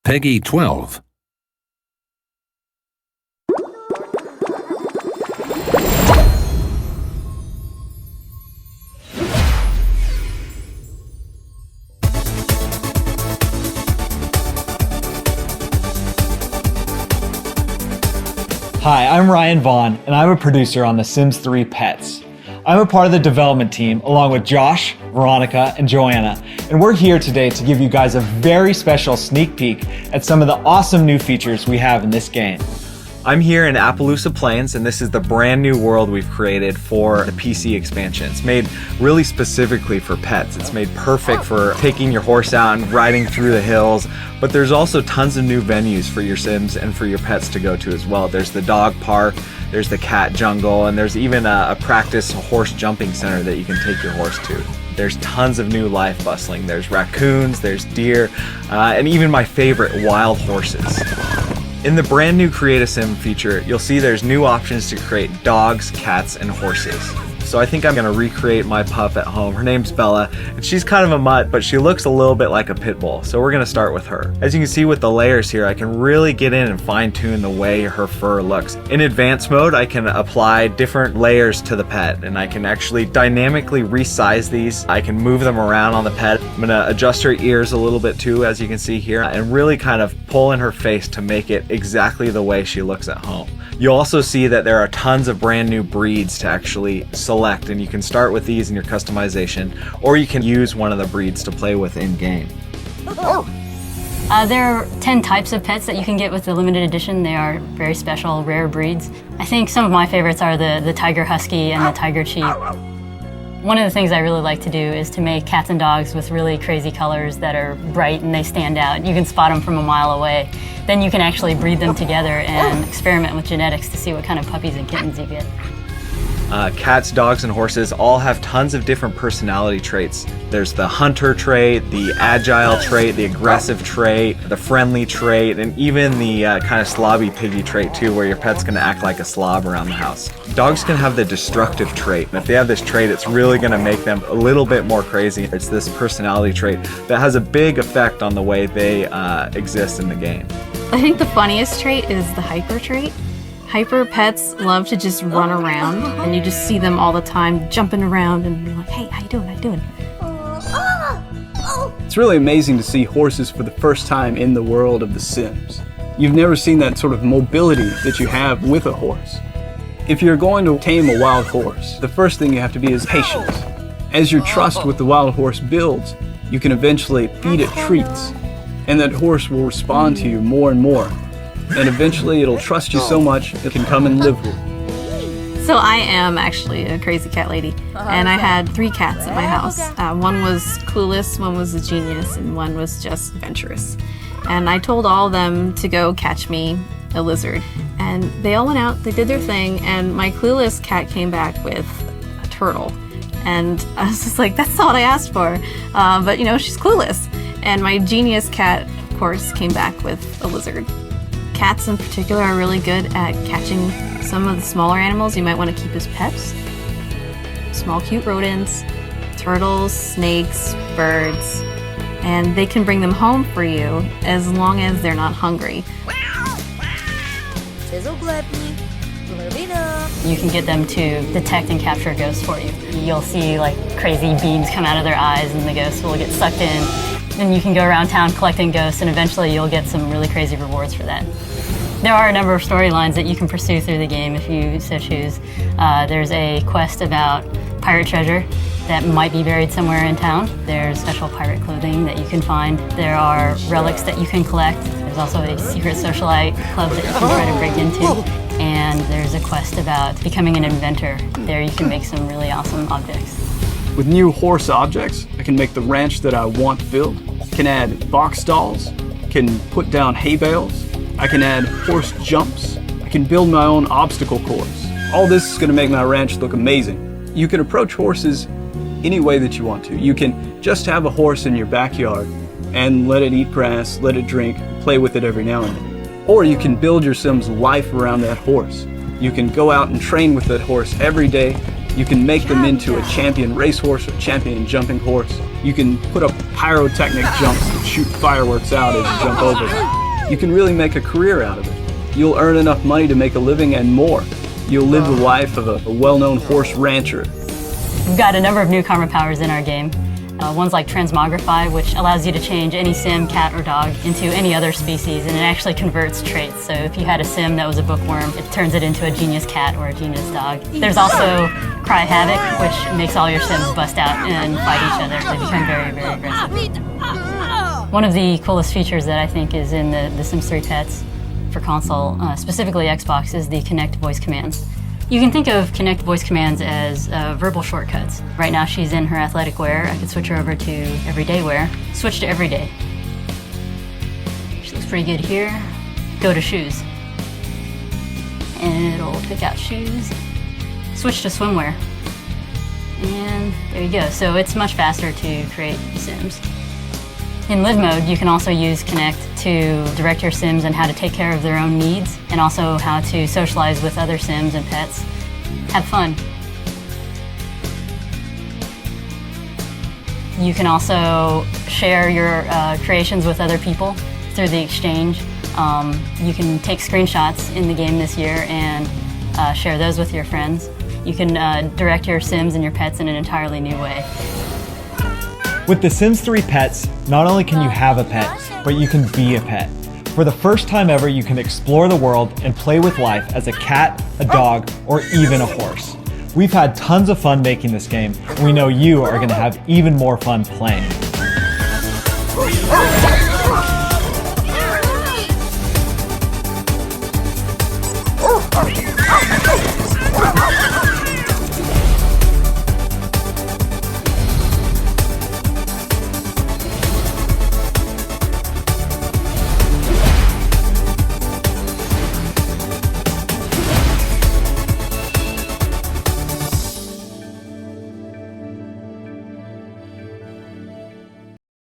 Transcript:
Peggy 12. Hi, I'm Ryan Vaughn, and I'm a producer on The Sims 3 Pets. I'm a part of the development team along with Josh, Veronica, and Joanna, and we're here today to give you guys a very special sneak peek at some of the awesome new features we have in this game. I'm here in Appaloosa Plains, and this is the brand new world we've created for the PC expansion. It's made really specifically for pets. It's made perfect for taking your horse out and riding through the hills, but there's also tons of new venues for your Sims and for your pets to go to as well. There's the dog park, there's the cat jungle, and there's even a practice horse jumping center that you can take your horse to. There's tons of new life bustling. There's raccoons, there's deer, and even my favorite, wild horses. In the brand new Create a Sim feature, you'll see there's new options to create dogs, cats, and horses. So I think I'm gonna recreate my pup at home. Her name's Bella, and she's kind of a mutt, but she looks a little bit like a pit bull. So we're gonna start with her. As you can see with the layers here, I can really get in and fine tune the way her fur looks. In advanced mode, I can apply different layers to the pet, and I can actually dynamically resize these. I can move them around on the pet. I'm gonna adjust her ears a little bit too, as you can see here, and really kind of pull in her face to make it exactly the way she looks at home. You'll also see that there are tons of brand new breeds to actually select, and you can start with these in your customization, or you can use one of the breeds to play with in game. There are 10 types of pets that you can get with the limited edition. They are very special, rare breeds. I think some of my favorites are the tiger husky and the tiger chief. One of the things I really like to do is to make cats and dogs with really crazy colors that are bright and they stand out. You can spot them from a mile away. Then you can actually breed them together and experiment with genetics to see what kind of puppies and kittens you get. Cats, dogs, and horses all have tons of different personality traits. There's the hunter trait, the agile trait, the aggressive trait, the friendly trait, and even the kind of slobby piggy trait too, where your pet's gonna act like a slob around the house. Dogs can have the destructive trait, and if they have this trait, it's really gonna make them a little bit more crazy. It's this personality trait that has a big effect on the way they exist in the game. I think the funniest trait is the hyper trait. Hyper pets love to just run around, and you just see them all the time jumping around and you're like, hey, how you doing, how you doing? It's really amazing to see horses for the first time in the world of The Sims. You've never seen that sort of mobility that you have with a horse. If you're going to tame a wild horse, the first thing you have to be is patient. As your trust with the wild horse builds, you can eventually feed it treats, and that horse will respond to you more and more. And eventually it'll trust you so much it can come and live with you. So I am actually a crazy cat lady, and I had 3 cats at my house. One was clueless, one was a genius, and one was just adventurous. And I told all of them to go catch me a lizard. And they all went out, they did their thing, and my clueless cat came back with a turtle. And I was just like, that's not what I asked for. But you know, she's clueless. And my genius cat, of course, came back with a lizard. Cats in particular are really good at catching some of the smaller animals you might want to keep as pets. Small cute rodents, turtles, snakes, birds, and they can bring them home for you as long as they're not hungry. You can get them to detect and capture ghosts for you. You'll see like crazy beams come out of their eyes and the ghosts will get sucked in. Then you can go around town collecting ghosts, and eventually you'll get some really crazy rewards for that. There are a number of storylines that you can pursue through the game if you so choose. There's a quest about pirate treasure that might be buried somewhere in town. There's special pirate clothing that you can find. There are relics that you can collect. There's also a secret socialite club that you can try to break into. And there's a quest about becoming an inventor. There you can make some really awesome objects. With new horse objects, I can make the ranch that I want built, can add box stalls, can put down hay bales, I can add horse jumps, I can build my own obstacle course. All this is going to make my ranch look amazing. You can approach horses any way that you want to. You can just have a horse in your backyard and let it eat grass, let it drink, play with it every now and then. Or you can build your Sim's life around that horse. You can go out and train with that horse every day, You can make them into a champion racehorse or champion jumping horse. You can put up pyrotechnic jumps and shoot fireworks out as you jump over them. You can really make a career out of it. You'll earn enough money to make a living and more. You'll live the life of a well-known horse rancher. We've got a number of new karma powers in our game. One's like transmogrify, which allows you to change any sim, cat, or dog into any other species, and it actually converts traits. So if you had a sim that was a bookworm, it turns it into a genius cat or a genius dog. There's also cry havoc, which makes all your sims bust out and fight each other. They become very, very aggressive. One of the coolest features that I think is in the Sims 3 Pets for console, specifically Xbox, is the Connect voice commands. You can think of Connect voice commands as verbal shortcuts. Right now she's in her athletic wear. I could switch her over to everyday wear. Switch to everyday. She looks pretty good here. Go to shoes. And it'll pick out shoes. Switch to swimwear. And there you go. So it's much faster to create sims. In live mode, you can also use Connect to direct your sims on how to take care of their own needs and also how to socialize with other sims and pets. Have fun. You can also share your creations with other people through the exchange. You can take screenshots in the game this year and share those with your friends. You can direct your sims and your pets in an entirely new way. With The Sims 3 Pets, not only can you have a pet, but you can be a pet. For the first time ever, you can explore the world and play with life as a cat, a dog, or even a horse. We've had tons of fun making this game, and we know you are going to have even more fun playing.